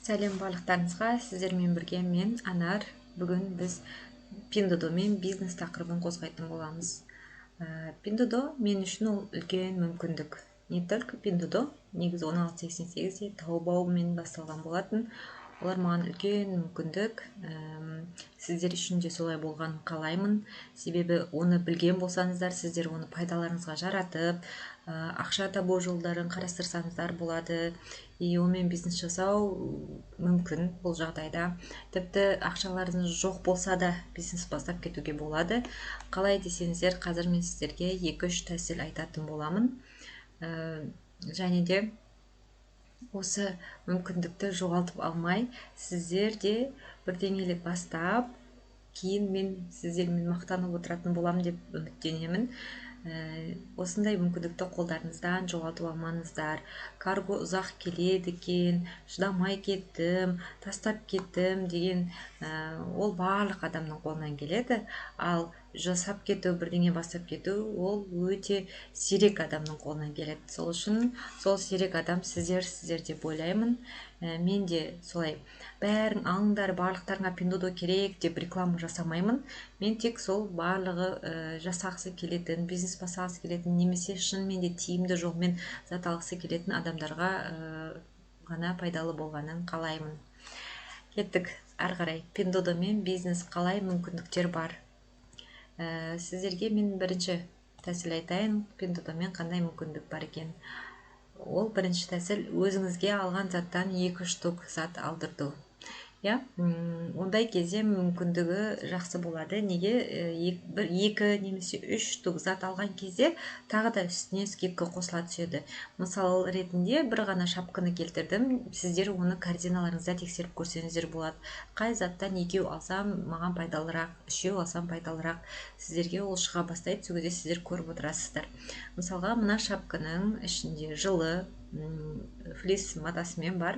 Сәлем барлықтарыңызға, сіздермен бірге мен Анар. Бүгін біз Pinduoduoмен бизнес тақырыбын қозғайтын боламыз. Pinduoduo мен үшін ол үлкен мүмкіндік. Не только Pinduoduo, негізі 1688-де Taobao-мен басталған болатын. Олар маған үлкен мүмкіндік. Сіздер үшін де солай болғанын қалаймын. Себебі оны білген болсаңыздар, сіздер оны пайдаларыңызға жаратып, ақша табу жолдарын қарастырсаңыздар болады. Онымен бизнес жасау мүмкін бұл жағдайда. Тіпті ақшаларыңыз жоқ болса да бизнес бастап кетуге болады. Қалай десеңіздер, қазір мен сіздерге 2-3 тәсіл айтатын боламын. Және де осы мүмкіндікті жоғалтып алмай, сіздер де бірдеңелі бастап, кейін мен сіздермен мақтанып отыратын болам деп үміттенемін. Осындай мүмкіндікті қолдарыңыздан жоғалтып алмаңыздар. Карго ұзақ келеді екен, шыдамай кеттім, тастап кеттім деген ол барлық адамның қолынан келеді. Ал жасап кету, бірдеңе бастап кету, ол өте сирек адамның қолынан келеді. Сол үшін сол сирек адам сіздер деп ойлаймын. Мен де солай бәрін алыңдар, барлықтарыңа Pinduoduo керек деп реклама жасамаймын. Мен тек сол барлығы жасағысы келетін, бизнес бастағысы келетін, немесе шынымен де тиімді жолмен зат алғысы келетін адамдарға ғана пайдалы болғанын қалаймын. Кеттік, ары қарай. Pinduoduoмен бизнес қалай мүмкіндіктер бар. Сіздерге мен бірінші тәсіл айтайын, Pinduoduoмен қандай мүмкіндік бар екен. Ол бірінші тәсіл өзіңізге алған заттан 2 штук зат алдырду. Ондай кезде мүмкіндігі жақсы болады. Неге? 2 немесе 3 штук зат алған кезде тағы да үстіне скидка қосыла түседі. Мысал ретінде бір ғана шапканы келтірдім. Сіздер оны корзиналарыңызда тексеріп көрсеңіздер болады. Қай заттан 2 алсам маған пайдалырақ, 3 алсам пайдалырақ. Сіздерге ол шыға бастайды, сол кезде сіздер көріп отырасыздар. Мысалға, мына шапканың ішінде жылы флис матасымен бар.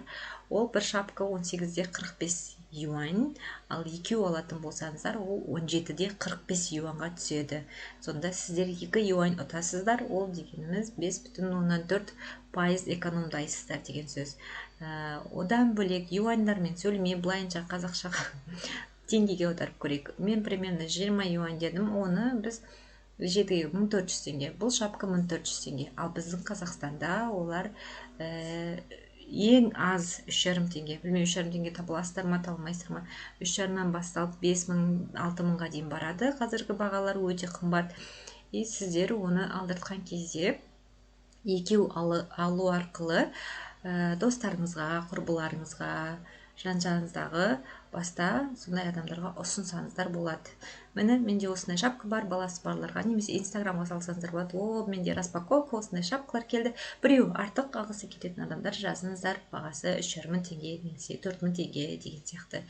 Ол бір шапка 18-де 45 юань, ал 2 алатын болсаңыздар, ол 17-де 45 юанға түседі. Сонда сіздер 2 юань ұтасыздар, ол дегеніміз 5,4% экономдайсыздар деген сөз. Одан бөлек юаньдармен сөйлемей, былайынша қазақшаға теңгеге аударып көрейік. Мен примерно 20 юань дедім, оны біз 1400 теңге. Бұл шапка 1400 теңге. Ал біздің Қазақстанда олар ең аз 3,5 теңге. Білмей 3,5 теңге табыласыздар ма, табылмайсыздар ма? 3,5-нан басталып 5.000, 6.000-ға дейін барады. Қазіргі бағалар өте қымбат. Сіздер оны алдыртқан кезде 2 алу арқылы достарыңызға, құрбыларыңызға, жан-жағыңыздағы баста сондай адамдарға ұсынсаңыздар болады. Менде осындай шапка бар, баласы барларға, немесе инстаграмға салсаңыздар болады. Менде распаковка, осындай шапкалар келді. Біреу артық алғысы кететін адамдар жазыңыздар, бағасы 3,5 теңге, немесе 4.000 теңге деген сияқты.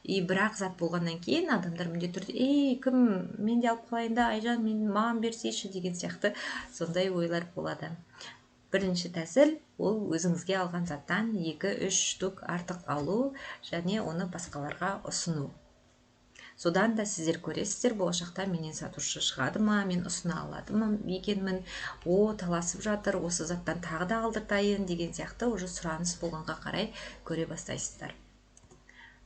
Бірақ зат болғаннан кейін адамдар міндетті түрде, кім менде алып қалайын да, Айжан, маған берсейші деген сияқты сондай ойлар болады. Бірінші тәсіл, ол өзіңізге алған заттан 2-3 штук артық алу, және оны басқаларға ұсыну. Содан да сіздер көресіздер, болашақта менен сатушы шығады ма, мен ұсына алады ма екенмін, таласып жатыр, осы заттан тағы да алдыртайын деген сияқты уже сұраныс болғанға қарай көре бастайсыздар.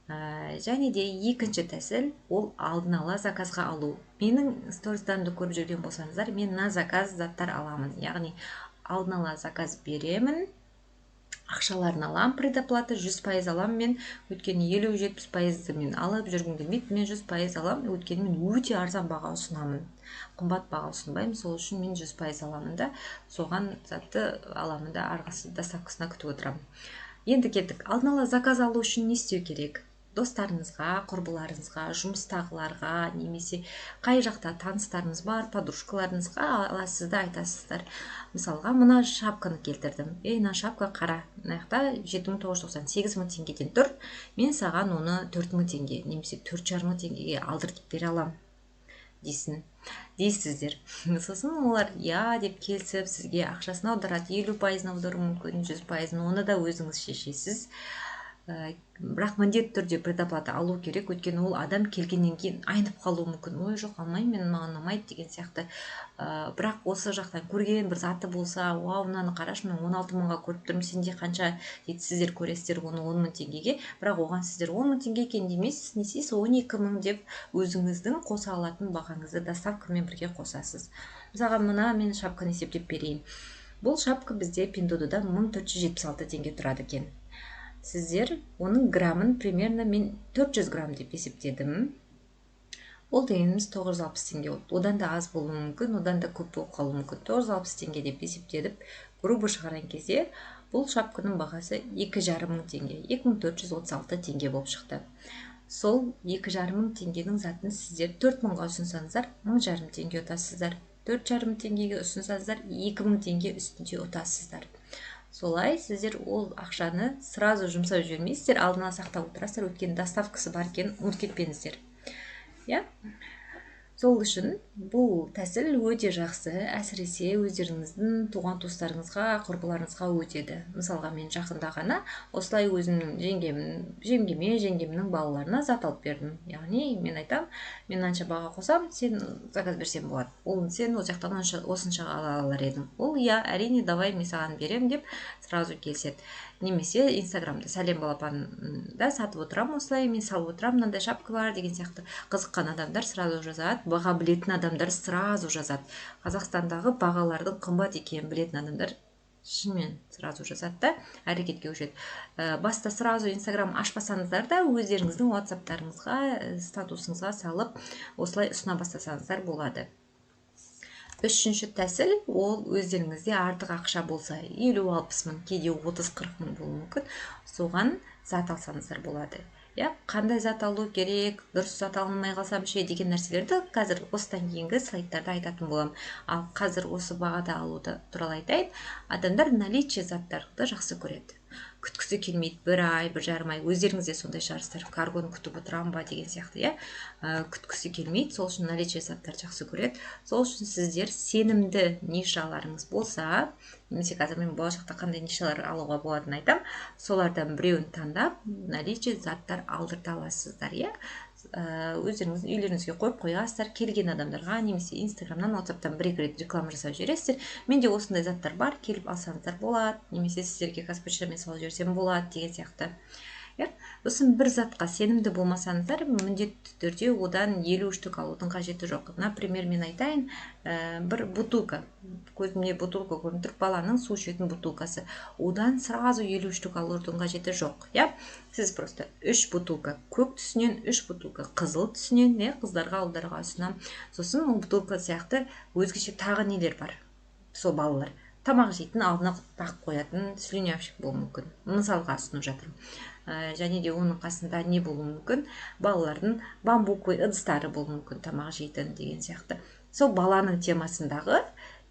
Және де екінші тәсіл, ол алдын ала заказға алу. Менің стористарымды көріп жүрген болсаңыздар, мен на заказ заттар аламын. Яғни алдын ала заказ беремін, ақшаларын алам, предоплата 100% алам мен, өйткені 50-70% мен алып жүргім келмейді, мен 100% алам, өйткені мен өте арзан баға ұсынамын. Қымбат баға ұсынбаймын, сол үшін мен 100% аламын да, соған затты аламын да, арғысы доставкасына күтіп отырамын. Енді кеттік, алдын ала заказ алу үшін не істеу керек? Достарыңызға, құрбыларыңызға, жұмыстағыларға, немесе қай жақта таныстарыңыз бар, подружкаларыңызға аласыз да айтасыздар. Мысалға, мына шапканы келтірдім. Мына шапка қара. Мынаяқта 7.998 теңгеден тұр. Мен саған оны 4.000 теңге, немесе 4,5 теңгеге алдыртып бере алам дейсіздер. Сосын олар деп келсіп, сізге ақшасын аударады, 50% аудару мүмкін, 100%, оны да өзіңіз шешесіз. бірақ міндетті түрде предоплата алу керек, өйткені ол адам келгеннен кейін айнып қалуы мүмкін. Ой, жоқ алмаймын, мен маған ұнамайды деген сияқты. Бірақ осы жақтан көрген бір заты болса, вау, мынаны қарашы, мен 16 мыңға көріп тұрмын, сенде қанша дейді, сіздер көресіздер оны 10 мың теңгеге, бірақ оған сіздер 10 мың теңге екен демейсіз, не істейсіз, 12 мың деп өзіңіздің қоса алатын бағаңызды доставкамен бірге қосасыз. Мысалға мына мен шапканы есептеп берейін. Бұл шапка бізде Пиндодода 1476 теңге тұрады екен. Сіздер оның грамын примерно мен 400 грамм деп есептедім. Ол дегеніміз 960 теңге болды. Одан да аз болуы мүмкін, одан да көп болып қалуы мүмкін. 960 теңге деп есептедіп, грубо шығарған кезде бұл шапканың бағасы 2,5 мың теңге, 2436 теңге болып шықты. Сол 2,5 мың теңгенің затын сіздер 4 мыңға ұсынсаңыздар, 1,5 теңге ұтасыздар. 4,5 теңгеге ұсынсаңыздар, 2 мың теңге үстінде ұтасыздар. Солай сіздер ол ақшаны сразу жұмсап жібермейсіздер, алдына сақтап отырасыздар, өйткені доставкасы бар екенін ұмытып кетпеңіздер. Сол үшін бұл тәсіл өте жақсы, әсіресе өздеріңіздің туған туыстарыңызға, құрбыларыңызға өтеді. Мысалға мен жақында ғана осылай өзімнің жеңгемнің балаларына зат алып бердім. Яғни мен айтам, мен анша баға қосам, сен заказ берсем болады. Ол сен ол жақтан осынша ала алар едің. Ол әрине, давай мен саған берем деп сразу келіседі. Немесе инстаграмда сәлем балапанда сатып отырам, осылай мен салып отырам, мынандай шапка бар деген сияқты қызыққан адамдар сразу жазады, баға білетін адамдар сразу жазады. Қазақстандағы бағалардың қымбат екенін білетін адамдар шынымен сразу жазады да әрекетке көшеді. Баста сразу инстаграм ашпасаңыздар да өздеріңіздің ватсаптарыңызға, статусыңызға салып осылай ұсына бастасаңыздар болады. Үшінші тәсіл, ол өздеріңізде артық ақша болса, 50-60 мың, кейде 30-40 мың болуы мүмкін, соған зат алсаңыздар болады. Қандай зат алу керек, дұрыс зат алмай қалсам ше деген нәрселерді қазір осыдан кейінгі слайдтарда айтатын боламын. Ал қазір осы бағада алуды туралы айтайын. Адамдар наличие заттарды жақсы көреді. Күткісі келмейді, 1 ай, 1,5 ай, өздеріңіз де сондай шығарсыздар, каргоны күтіп отырам ба деген сияқты, күткісі келмейді, сол үшін наличие заттарды жақсы көреді. Сол үшін сіздер сенімді нишаларыңыз болса, немесе қазір мен болашақта қандай нишалар алуға болатынын айтам, солардан біреуін таңдап, наличие заттар алдырта аласыздар, өздеріңіз үйлеріңізге қойып қоясыздар, келген адамдарға немесе инстаграмнан, ватсаптан 1-2 рет реклама жасап жібересіздер. Менде осындай заттар бар, келіп алсаңыздар болады, немесе сіздерге қазпочтамен салып жіберсем болады деген сияқты. Сосын бір затқа сенімді болмасаңыздар, міндетті түрде одан 50 штук алудың қажеті жоқ. Например, мен айтайын, бір бутылка, көзімде бутылка көрініп тұр, баланың су ішетін бутылкасы. Одан сразу 50 штук алудың қажеті жоқ. Сіз просто 3 бутылка көк түсінен, 3 бутылка қызыл түсінен, қыздарға, ұлдарға ұсынам. Сосын ол бутылка сияқты өзгеше тағы нелер бар. Сол балалар тамақ жейтін алдына тағып қоятын слюнявщик болуы мүмкін. Мысалға ұсынып жатырмын. Және де оның қасында не болуы мүмкін, балалардың бамбуковый ыдыстары болуы мүмкін, тамақ жейтін деген сияқты. Сол баланың темасындағы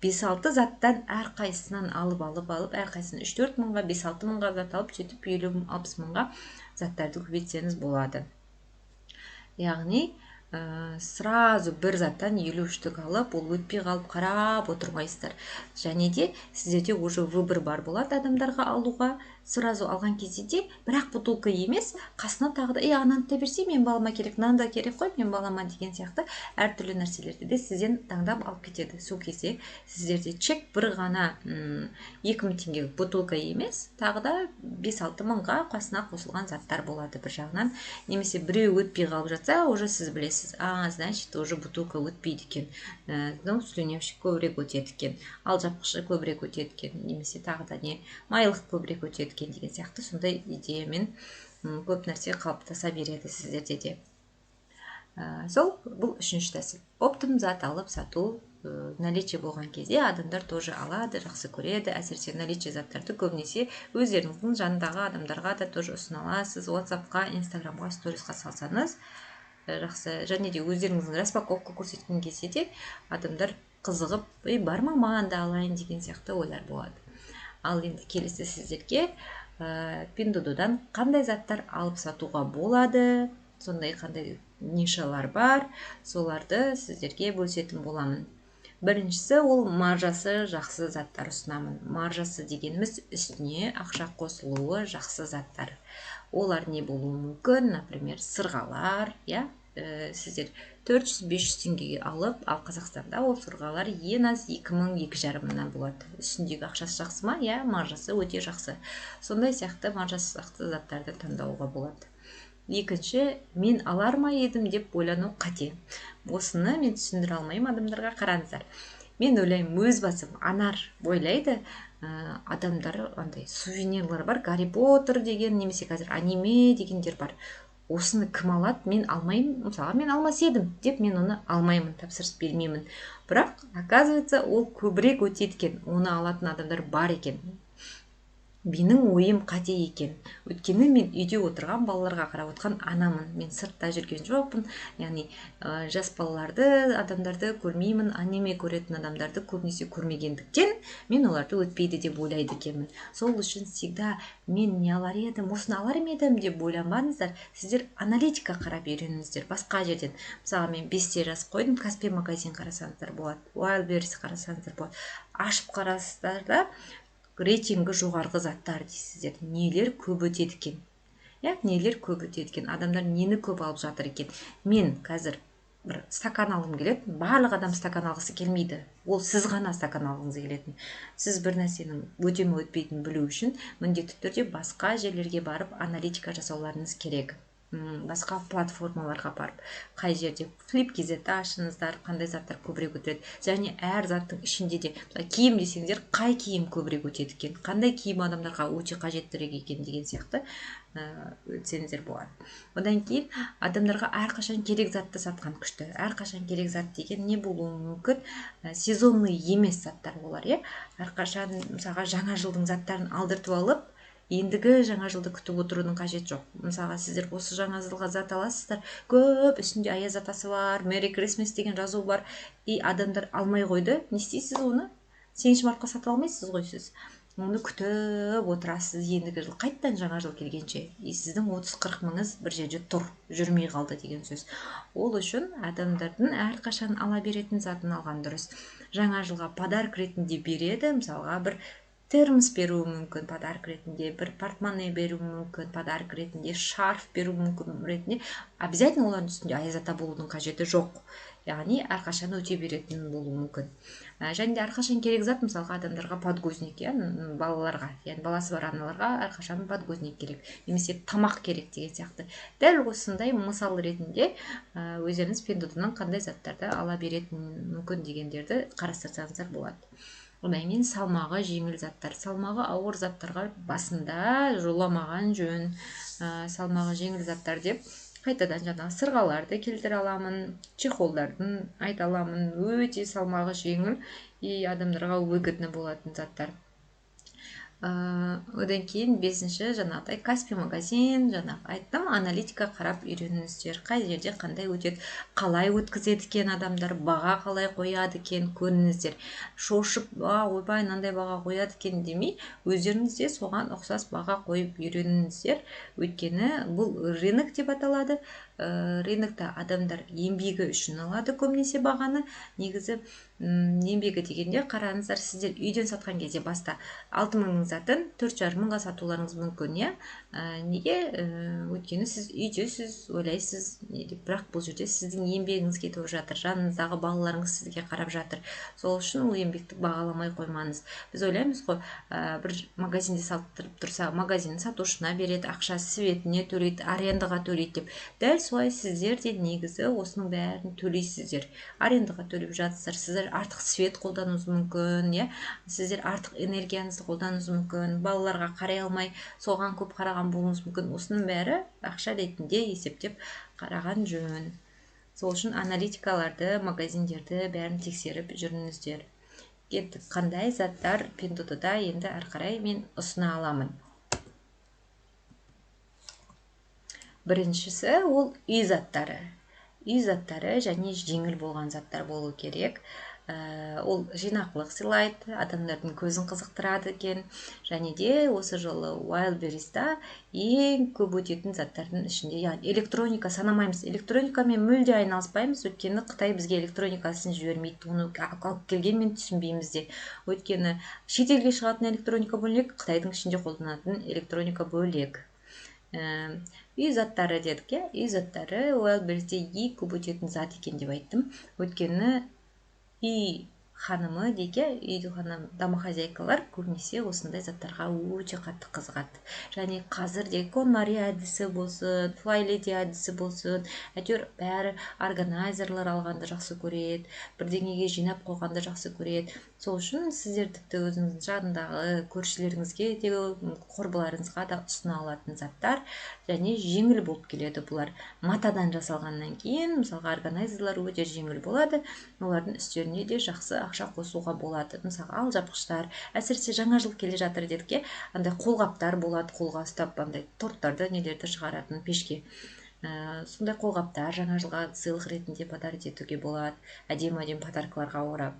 5-6 заттан әрқайсынан алып, әрқайсынан 3-4 мыңға, 5-6 мыңға зат алып, сөйтіп 50-60 мыңға заттарды көбейтсеңіз болады. Яғни сразу бір заттан 50 штук алып, ол өтпей қалып қарап отырмайсыздар. Және де сіздерде уже выбор бар болады адамдарға алуға. Сразу алған кезде де бірақ бутылка емес, қасына тағы да ананы да берсе, мен балама керек, мынаны да керек қой, мен балама деген сияқты әртүрлі нәрселерді де сізден таңдап алып кетеді. Сол кезде сіздерде чек бір ғана 2000 теңге бутылка емес, тағы да 5-6 мыңға қасына қосылған заттар болады бір жағынан. Немесе біреу өтпей қалып жатса, уже сіз білесіз, значит, уже бутылка өтпейді екен, слюнявщик көбірек өтеді екен, ал жапқышы көбірек өтеді екен, немесе тағы да майлық көбірек өтеді деген сияқты сондай идеямен көп нәрсе қалыптаса береді сіздерде де. Бұл үшінші тәсіл. Оптом зат алып сату, наличие болған кезде адамдар тоже алады, жақсы көреді. Әсіресе наличие заттарды көбінесе өздеріңіздің жанындағы адамдарға да тоже ұсына аласыз. WhatsApp-қа, Instagram-ға, сторисқа салсаңыз жақсы. Және де өздеріңіздің распаковка көрсеткен кезде де адамдар қызығып, бар ма, маған да алайын деген сияқты ойлар болады. Ал енді келесі сіздерге Пиндододан қандай заттар алып сатуға болады, сондай қандай нишалар бар, соларды сіздерге бөлісетін боламын. Біріншісі ол маржасы жақсы заттар ұсынамын. Маржасы дегеніміз үстіне ақша қосылуы жақсы заттар. Олар не болуы мүмкін? Например, сырғалар, сіздер 400-500 теңгеге алып, ал Қазақстанда ол сырғалар ең аз 2000-2500-нан болады. Үстіндегі ақшасы жақсы ма? Маржасы өте жақсы. Сондай сияқты маржасы жақсы заттарды таңдауға болады. Екінші, мен алар ма едім деп ойлану қате. Осыны мен түсіндіре алмаймын адамдарға. Қараңыздар. Мен ойлаймын, өз басым Анар ойлайды, адамдар андай сувенирлар бар, Гарри Поттер деген, немесе қазір аниме дегендер бар. Осыны кім алады? Мен алмаймын. Мысалға, мен алмас едім деп мен оны алмаймын, тапсырыс бермеймін. Бірақ, оказывается, ол көбірек өтеді екен. Оны алатын адамдар бар екен. Менің ойым қате екен. Өйткені мен үйде отырған балаларға қарап отқан анамын. Мен сыртта жүрген жоқпын. Яғни жас балаларды, адамдарды көрмеймін, аниме көретін адамдарды көбінесе көрмегендіктен мен оларды өтпейді деп ойлайды екенмін. Сол үшін всегда мен не алар едім, осыны алар едім деп ойланбаңыздар. Сіздер аналитика қарап үйреніңіздер басқа жерден. Мысалы, мен 5-те жазып қойдым, Каспий магазин қарасаңыздар болады, Wildberries қарасаңыздар болады. Ашып қарасыздар да рейтингі жоғарғы заттар дейсіздер. Нелер көп өтеді екен? Нелер көп өтеді екен? Адамдар нені көп алып жатыр екен? Мен қазір бір стакан алғым келеді. Барлық адам стакан алғысы келмейді. Ол сіз ғана стакан алғыңыз келетін. Сіз бір нәрсенің өте ме өтпейтінін білу үшін міндетті түрде басқа жерлерге барып аналитика жасауларыңыз керек. Басқа платформаларға барып, қай жерде Flip.kz ашыңыздар, қандай заттар көбірек өтеді. Және әр заттың ішінде де, киім десеңдер, қай киім көбірек өтеді екен, қандай киім адамдарға өте қажеттірек екен деген сияқты өтсеңіздер болады. Одан кейін адамдарға әрқашан керек затты сатқан күшті. Әрқашан керек зат деген не болуы мүмкін? Сезонный емес заттар болар, әрқашан мысалға жаңа жылдың заттарын алдыртып алып, ендігі жаңа жылды күтіп отырудың қажет жоқ. Мысалға, сіздер осы жаңа жылға зат аласыздар, көп үстінде аяз атасы бар, Merry Christmas деген жазу бар, адамдар алмай қойды. Не істейсіз оны? 7 мартқа сатып алмайсыз ғой сіз. Оны күтіп отырасыз ендігі жыл, қайттан жаңа жыл келгенше. Сіздің 30-40 мыңыз бір жерде тұр, жүрмей қалды деген сөз. Ол үшін адамдардың әрқашан ала беретін затын алған дұрыс. Жаңа жылға подарок ретінде береді, мысалға бір термос беруі мүмкін подарок ретінде, бір портмоне беруі мүмкін подарок ретінде, шарф беруі мүмкін ретінде. Обязательно олардың үстінде аяз ата болудың қажеті жоқ. Яғни әрқашан өте беретін болуы мүмкін. Және де әрқашан керек зат, мысалға адамдарға подгузник, балаларға, баласы бар аналарға әрқашан подгузник керек, немесе тамақ керек деген сияқты. Дәл осындай мысал ретінде өздеріңіз Pinduoduoдан қандай заттарды ала беретін мүмкін дегендерді қарастырсаңыздар болады. Одан кейін салмағы жеңіл заттар. Салмағы ауыр заттарға басында жоламаған жөн. Салмағы жеңіл заттар деп қайтадан жаңағы сырғаларды келтіре аламын, чехолдардың айта аламын. Өте салмағы жеңіл и адамдарға выгодны болатын заттар. Одан кейін 5-ші жаңағыдай Каспий магазин, жаңағы айттым, аналитика қарап үйреніңіздер. Қай жерде қандай өтеді, қалай өткізеді екен адамдар, баға қалай қояды екен көріңіздер. Шошып, ойбай, мынандай баға қояды екен демей, өздеріңіз де соған ұқсас баға қойып үйреніңіздер. Өйткені бұл рынок деп аталады. Рынокта адамдар еңбегі үшін алады көбінесе бағаны. Негізі еңбегі дегенде қараңыздар, сіздер үйден сатқан кезде баста 6000 затын 4,5 мыңға сатуларыңыз мүмкін, неге? Өйткені сіз үйдесіз, ойлайсыз, бірақ бұл жерде сіздің еңбегіңіз кетіп жатыр, жаныңыздағы балаларыңыз сізге қарап жатыр. Сол үшін ол еңбекті бағаламай қоймаңыз. Біз ойлаймыз ғой, бір магазинде сатып тұрса, магазин сатушына береді, ақша светіне төлейді, арендаға төлейді деп. Дәл солай сіздер де негізі осының бәрін төлейсіздер. Арендаға төлеп жатсыздар, сіздер артық свет қолдануыңыз мүмкін, сіздер артық энергияңызды қолдануыңыз мүмкін, балаларға қарай алмай, соған көп қараған болуыңыз мүмкін. Осының бәрі ақша ретінде есептеп қараған жөн. Сол үшін аналитикаларды, магазиндерді бәрін тексеріп жүріңіздер. Кеттік, қандай заттар Pinduoduoда енді әрқарай мен ұсына аламын. Біріншісі ол үй заттары. Үй заттары және жеңіл болған заттар болу керек. ол жинақылық сыйлайды, адамдардың көзін қызықтырады екен. Және де осы жолы Wildberries'та ең көп өтетін заттардың ішінде, яғни электроника санамаймыз. Электроникамен мүлде айналыспаймыз, өйткені Қытай бізге электроникасын жібермейді, оны алып келгенмен түсінбейміз де. Өйткені шетелге шығатын электроника бөлек, Қытайдың ішінде қолданатын электроника бөлек. Үй заттары дедік, үй заттары Wildberries'те ең көп өтетін зат екен деп айттым. Өйткені үй ханымы дейке, үйді домохозяйкалар көбінесе осындай заттарға өте қатты қызығады. Және қазір де KonMari әдісі болсын, Flyleти әдісі болсын, әйтеуір бәрі органайзерлар алғанды жақсы көреді, бірдеңеге жинап қойғанды жақсы көреді. Сол үшін сіздер тіпті өзіңіздің жанындағы көршілеріңізге де, құрбыларыңызға да ұсына алатын заттар, және жеңіл болып келеді. Бұлар матадан жасалғаннан кейін, мысалға органайзерлар өте жеңіл болады, олардың үстеріне де жақсы ақша қосуға болады. Мысалы, алжапқыштар, әсіресе жаңа жыл келе жатыр дедік, андай қолғаптар болады, қолға ұстап андай торттарды, нелерді шығаратын пешке. Сондай қолғаптар жаңа жылға сыйлық ретінде подарить етуге болады, әдемі подаркаларға орап.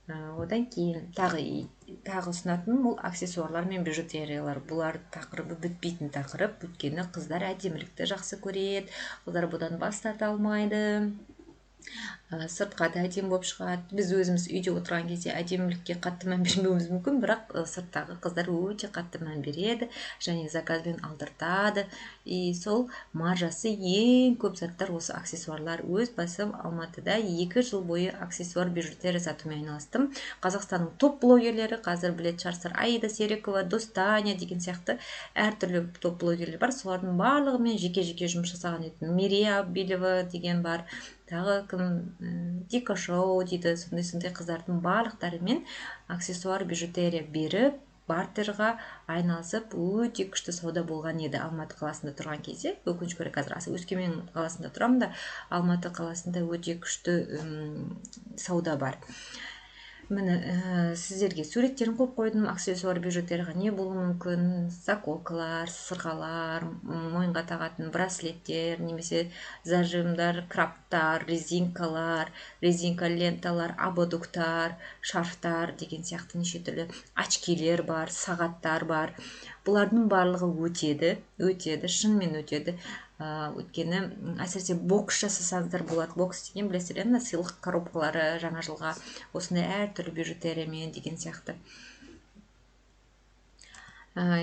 Одан кейін тағы ұсынатын бұл аксессуарлар мен бижутериялар. Бұлар тақырыбы бітпейтін тақырып, өйткені қыздар әдемілікті жақсы көреді, қыздар бұдан бас тарта алмайды. Сыртқа да әдемі болып шығады. Біз өзіміз үйде отырған кезде әдемілікке қатты мән бермеуіміз мүмкін, бірақ сырттағы қыздар өте қатты мән береді, және заказбен алдыртады. Сол маржасы ең көп заттар осы аксессуарлар. Өз басым Алматыда 2 жыл бойы аксессуар бижутерия сатумен айналыстым. Қазақстанның топ блогерлері, қазір білетін шығарсыздар, Аида Серикова, Достаня деген сияқты әртүрлі топ блогерлер бар. Солардың барлығымен жеке-жеке жұмыс жасаған едім. Мирия Абилева деген бар, тағы кім, Дика Шоу дейді, сондай қыздардың барлықтарымен аксессуар бижутерия беріп, бартерға айналысып, өте күшті сауда болған еді Алматы қаласында тұрған кезде. Өкінішке орай қазір Өскемен қаласында тұрамын да, Алматы қаласында өте күшті сауда бар. Міне, сіздерге суреттерін қойып қойдым. Аксессуар бижутерияға не болуы мүмкін? Заколкалар, сырғалар, мойынға тағатын браслеттер, немесе зажимдар, краптар, резинкалар, резинка ленталар, абадуктар, шарфтар деген сияқты неше түрлі очкилер бар, сағаттар бар. Бұлардың барлығы өтеді, шынымен өтеді. Өйткені әсіресе бокс жасасаңыздар болады. Бокс деген білесіздер, сыйлық коробкалары жаңа жылға осындай әртүрлі бижутериямен деген сияқты.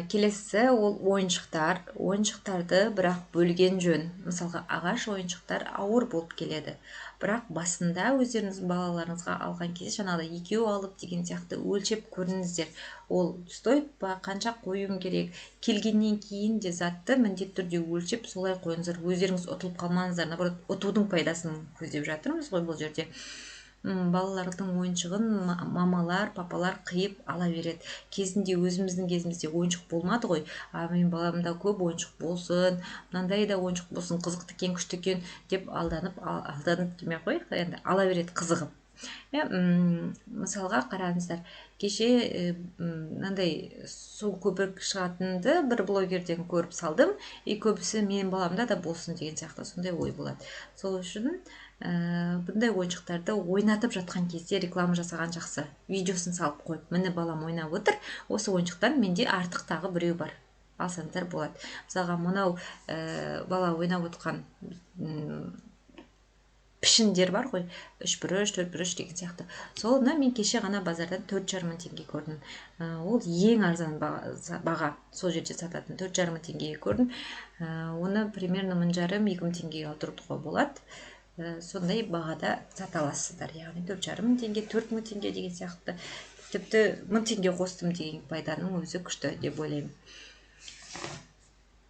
Келесі ол ойыншықтар. Ойыншықтарды бірақ бөлген жөн. Мысалға, ағаш ойыншықтар ауыр болып келеді. Бірақ басында өздеріңіздің балаларыңызға алған кезде жаңағыда 2 алып деген сияқты өлшеп көріңіздер. Ол стоит па, қанша қоюым керек? Келгеннен кейін де затты міндетті түрде өлшеп солай қойыңыздар. Өздеріңіз ұтылып қалмаңыздар. Наоборот, ұтудың пайдасын көздеп жатырмыз ғой бұл жерде. Балалардың ойыншығын мамалар, папалар қиып ала береді. Кезінде өзіміздің кезімізде ойыншық болмады ғой. Мен баламда көп ойыншық болсын, мынандай да ойыншық болсын, қызықты екен, күшті екен деп алданып демей ақ қояйық, енді ала береді қызығып. Мысалға қараңыздар, кеше мынандай су көпірік шығатынды бір блогерден көріп салдым, көбісі менің баламда да болсын деген сияқты сондай ой болады. Сол үшін бұндай ойыншықтарды ойнатып жатқан кезде реклама жасаған жақсы. Видеосын салып қойып, міне балам ойнап отыр, осы ойыншықтан менде артық тағы біреу бар, алсаңыздар болады. Мысалға, мынау бала ойнап отқан пішіндер бар ғой, 3 бұрыш, 4 бұрыш деген сияқты. Солына мен кеше ғана базардан 4,5 мың теңге көрдім. Ол ең арзан баға, сол жерде сататын 4,5 мың теңгеге көрдім. Оны примерно 1,5-2 мың теңгеге алдыруға болады. Сондай бағада сата аласыздар. Яғни 4,5 мың теңге, 4 мың теңге деген сияқты. Тіпті 1000 теңге қостым деген пайданың өзі күшті деп ойлаймын.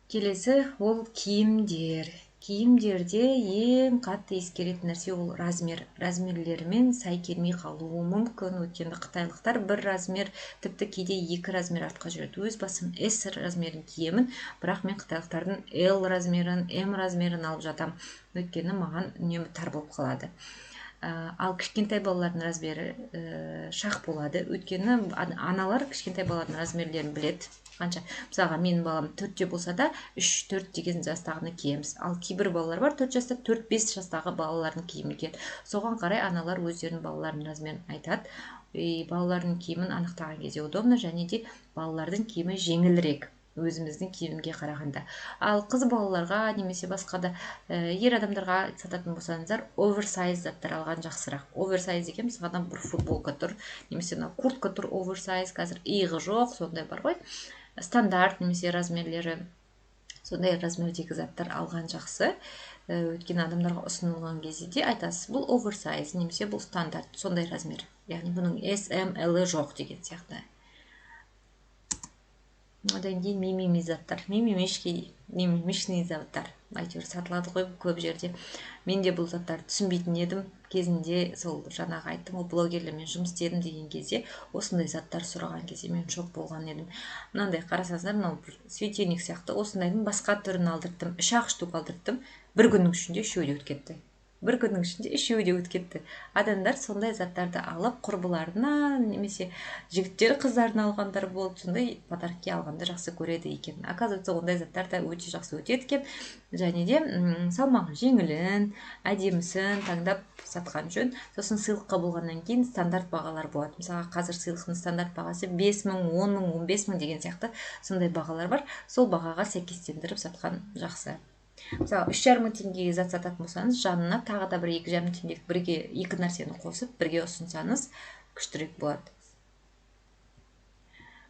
Келесі ол киімдер. Киімдерде ең қатты ескеретін нәрсе ол размер. Размерлерімен сай келмей қалуы мүмкін. Өйткені қытайлықтар бір размер, тіпті кейде 2 размер артқа жүреді. Өз басым S размерін киемін, бірақ мен қытайлықтардың L размерін, M размерін алып жатам. Өйткені маған үнемі тар болып қалады. Ал кішкентай балалардың размері шақ болады. Өйткені аналар кішкентай балалардың размерлерін біледі. қанша. Мысалға менің балам 4-те болса да 3-4 деген жастағыны киеміз. Ал кейбір балалар бар 4 жаста 4-5 жастағы балалардың киімін киеді. Соған қарай аналар өздерінің балаларының размерін айтады. Балалардың киімін анықтаған кезде удобно, және де балалардың киімі жеңілірек өзіміздің киімге қарағанда. Ал қыз балаларға немесе басқа да ер адамдарға сататын болсаңыздар, оверсайз заттар алған жақсырақ. Оверсайз деген мысалға бір футболка тұр, немесе куртка тұр оверсайз, қазір иығы жоқ, сондай бар ғой. Стандарт немесе размерлері, сондай размердегі заттар алған жақсы. Өйткені адамдарға ұсынылған кезде де айтасыз, бұл оверсайз немесе бұл стандарт, сондай размер. Яғни бұның S, M, L жоқ деген сияқты. Одан кейін мимими заттар, мимимишный заттар әйтеуір сатылады ғой көп жерде. Мен де бұл заттарды түсінбейтін едім кезінде, сол жаңағы айттым ғой, блогерлермен жұмыс істедім деген кезде осындай заттар сұраған кезде мен шок болған едім. Мынандай қарасаңыздар, мынау светильник сияқты осындайдың басқа түрін алдырттым, 3-ақ штук алдырттым, бір күннің ішінде үшеуі де өтіп кетті. Бір күннің ішінде үшеуі де өтіп кетті. Адамдар сондай заттарды алып құрбыларына немесе жігіттер қыздарына алғандар болды, сондай подарки алғанды жақсы көреді екен. Оказывается, ондай заттар да өте жақсы өтеді екен. Және де салмағы жеңілін, әдемісін таңдап сатқан жөн. Сосын сыйлыққа болғаннан кейін стандарт бағалар болады. Мысалы, қазір сыйлықтың стандарт бағасы 5 мың, 10 мың, 15 мың деген сияқты сондай бағалар бар. Сол бағаға сәйкестендіріп сатқан жақсы. Мысалы, 3,5 мың теңгеге зат сататын болсаңыз, жанына тағы да бір 2,5 мың теңгелік бірге екі нәрсені қосып, бірге ұсынсаңыз, күштірек болады.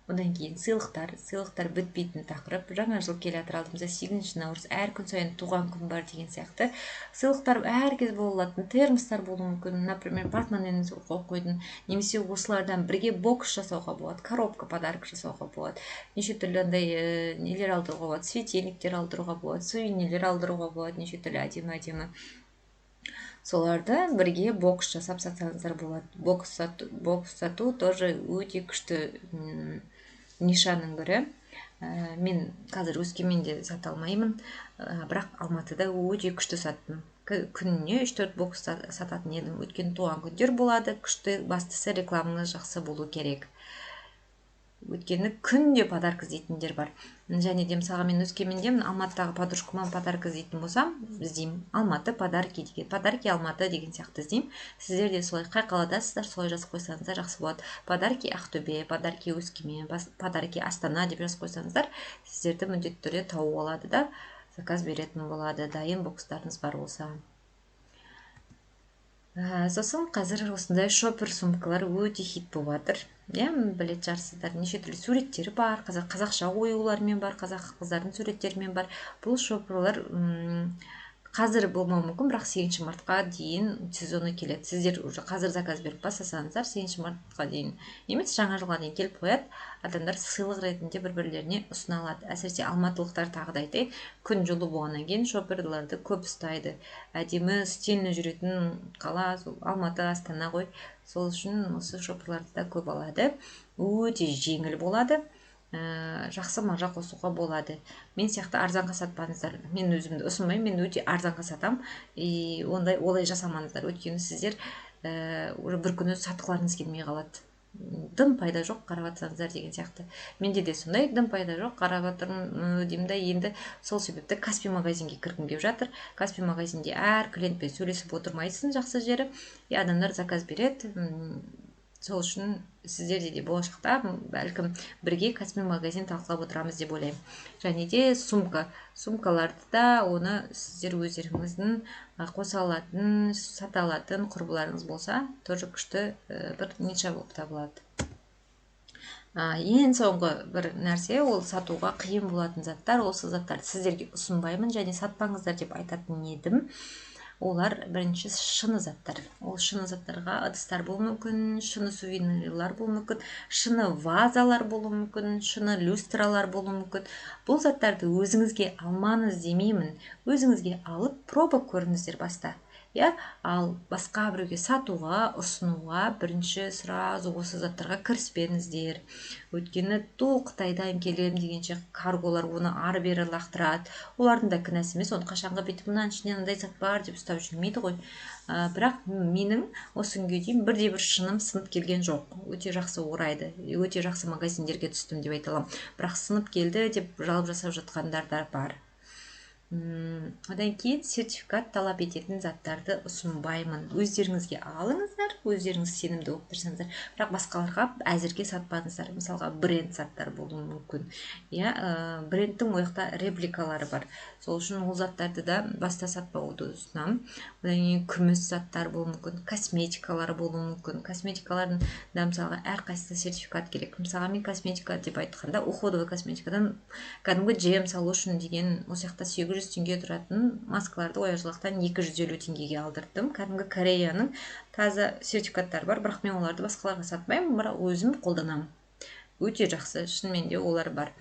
Одан кейін сыйлықтар бітпейтін тақырып. Жаңа жыл келе жатыр, алдымызда 8 наурыз, әр күн сайын туған күн бар деген сияқты. Сыйлықтар әр кез бола алатын, термостар болуы мүмкін, например, портмонені қойып қойдың, немесе осылардан бірге бокс жасауға болады, коробка подарок жасауға болады. Неше түрлі андай нелер алдыруға болады, светильниктер алдыруға болады, сувенирлер алдыруға болады, неше түрлі әдемі. Соларды бірге бокс жасап сатсаңыздар болады. Бокс сату тоже өте күшті нишаның бірі. Мен қазір Өскеменде сата алмаймын, бірақ Алматыда өте күшті саттым. Күніне 3-4 бокс сататын едім. Өткен туған күндер болады, күшті, бастысы рекламыңыз жақсы болу керек. Өйткені күнде подарка іздейтіндер бар. Және де мысалға мен Өскемендемін, Алматыдағы подружкама подарка іздейтін болсам, іздеймін. Алматы подарки деген, подарки Алматы деген сияқты іздеймін. Сіздер де солай қай қаладасыздар, солай жазып қойсаңыздар жақсы болады. Подарки Ақтөбе, подарки Өскемен, подарки Астана деп жазып қойсаңыздар, сіздерді міндетті түрде тауып алады да заказ беретін болады, дайын бокстарыңыз бар болса. Сосын қазір осындай шоппер сумкалар өте хит болып жатыр. Білет жарсыздар, неше түрлі суреттері бар, қазақша оюлармен бар, қазақ қыздардың суреттерімен бар. Бұл шопперлар қазір болмауы мүмкін, бірақ 8 мартқа дейін сезоны келеді. Сіздер қазір заказ беріп бастасаңыздар, 8 мартқа дейін емес, жаңа жылға дейін келіп қояды. Адамдар сыйлық ретінде бір-бірлеріне ұсына алады. Әсіресе алматылықтар тағы да айтайын, күн жылы болғаннан кейін шопперларды көп ұстайды. Әдемі стильно жүретін қала Алматы, Астана ғой. Сол үшін осы шопперларды да көп алады. Өте жеңіл болады. Жақсы маржа қосуға болады. Мен сияқты арзанға сатпаңыздар. Мен өзімді ұсынбаймын, мен өте арзанға сатам. Олай жасамаңыздар. Өйткені сіздер бір күні сатқыларыңыз келмей қалады. Дым пайда жоқ, қарап жатсаңыздар деген сияқты. Менде де сондай дым пайда жоқ, қарап жатырмын деймін да, енді сол себепті Каспий магазинге кіргім келіп жатыр. Каспий магазинде әр клиентпен сөйлесіп отырмайсың, жақсы жері. Адамдар заказ береді. Сол үшін сіздерде де болашақта бәлкім бірге Каспий магазин талқылап отырамыз деп ойлаймын. Және де сумкаларды да оны сіздер өздеріңіздің қоса алатын, сата алатын құрбыларыңыз болса, тоже күшті бір ниша болып табылады. Ең соңғы бір нәрсе, ол сатуға қиын болатын заттар. Осы заттарды сіздерге ұсынбаймын және сатпаңыздар деп айтатын едім. Олар бірінші шыны заттар. Ол шыны заттарға ыдыстар болуы мүмкін, шыны сувенирлар болуы мүмкін, шыны вазалар болуы мүмкін, шыны люстралар болуы мүмкін. Бұл заттарды өзіңізге алмаңыз демеймін. Өзіңізге алып, проба көріңіздер баста. ал басқа біреуге сатуға, ұсынуға бірінші сразу осы заттарға кіріспеңіздер. Өйткені Қытайдан келем дегенше карголар оны ары бері лақтырады. Олардың да кінәсі емес, оны қашанғы бүйтіп мынаның ішінен мындай зат бар деп ұстап жүрмейді ғой. Бірақ менің осы күнге дейін бірде-бір шыным сынып келген жоқ. Өте жақсы орайды, өте жақсы магазиндерге түстім деп айта аламын. Бірақ сынып келді деп жалып жасап жатқандар да бар. Одан кейін сертификат талап ететін заттарды ұсынбаймын. Өздеріңізге алыңыздар, өздеріңіз сенімді болып тұрсаңыздар, бірақ басқаларға әзірге сатпаңыздар. Мысалға бренд заттар болуы мүмкін. Брендтің ол жақта репликалары бар. Сол үшін ол заттарды да баста сатпауды ұсынамын. Одан кейін күміс заттар болуы мүмкін, косметикалар болуы мүмкін. Косметикалардың да мысалға әрқайсысы сертификат керек. Мысалға мен косметика деп айтқанда, уходовый косметикадан кәдімгі джем салушн деген осы жақта 800 теңге тұратын маскаларды ояжлықтан 250 теңгеге алдырдым. Кәдімгі Кореяның таза сертификаттары бар, бірақ мен оларды басқаларға сатпаймын, бірақ өзім қолданамын. Өте жақсы, шынымен де олар бар.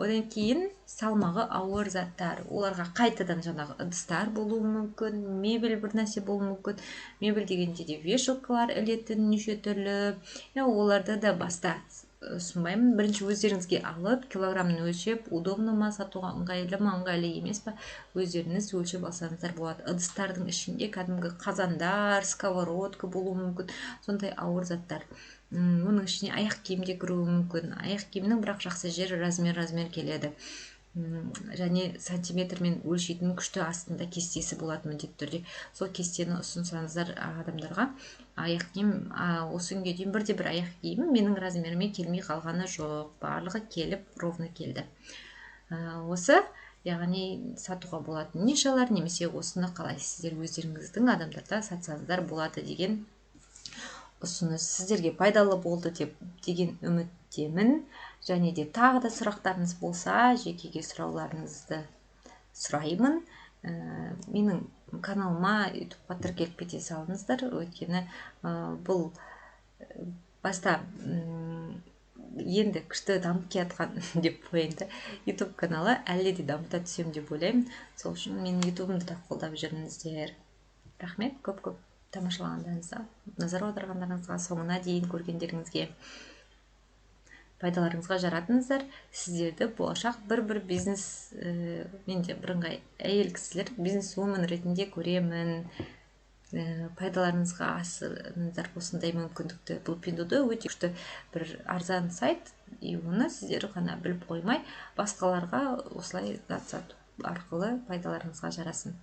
Одан кейін салмағы ауыр заттар, оларға қайтадан жаңағы ыдыстар болуы мүмкін, мебель бір нәрсе болуы мүмкін. Мебель дегенде де вешалкалар ілетін неше түрлі, оларды да баста ұсынбаймын. Бірінші өздеріңізге алып, килограммын өлшеп, удобно ма, сатуға ыңғайлы ма, ыңғайлы емес па, өздеріңіз өлшеп алсаңыздар болады. Ыдыстардың ішінде кәдімгі қазандар, сковородка болуы мүмкін, сондай ауыр заттар. Оның ішіне аяқ киім де кіруі мүмкін. Аяқ киімнің бірақ жақсы жері размер келеді. Және сантиметрмен өлшейтін күшті астында кестесі болады міндетті түрде. Сол кестені ұсынсаңыздар адамдарға. Аяқ киім осы күнге дейін бірде-бір аяқ киім менің размеріме келмей қалғаны жоқ. Барлығы келіп ровно келді. Осы яғни сатуға болатын нишалар, немесе осыны қалай сіздер өздеріңіздің адамдарда сатсаңыздар болады деген ұсыныс. Сіздерге пайдалы болды деген үміттемін. Және де тағы да сұрақтарыңыз болса, жекеге сұрауларыңызды сұраймын. Менің каналыма ютубқа тіркеліп кете салыңыздар. Өйткені бұл баста енді күшті дамып келатқан деп қояйын. ютуб каналы әлі де дамыта түсем деп ойлаймын. Сол үшін менің ютубымды да қолдап жүріңіздер. Рахмет, көп тамашалағандарыңызға, назар аударғандарыңызға, соңына дейін көргендеріңізге. Пайдаларыңызға жаратыңыздар. Сіздерді болашақ бір бизнес, менде бірыңғай әйел кісілер, бизнес-вумен ретінде көремін. Пайдаларыңызға асырыңыздар осындай мүмкіндікті. Бұл Pinduoduo өте күшті бір арзан сайт, оны сіздер ғана біліп қоймай, басқаларға осылай зат сату арқылы пайдаларыңызға жарасын.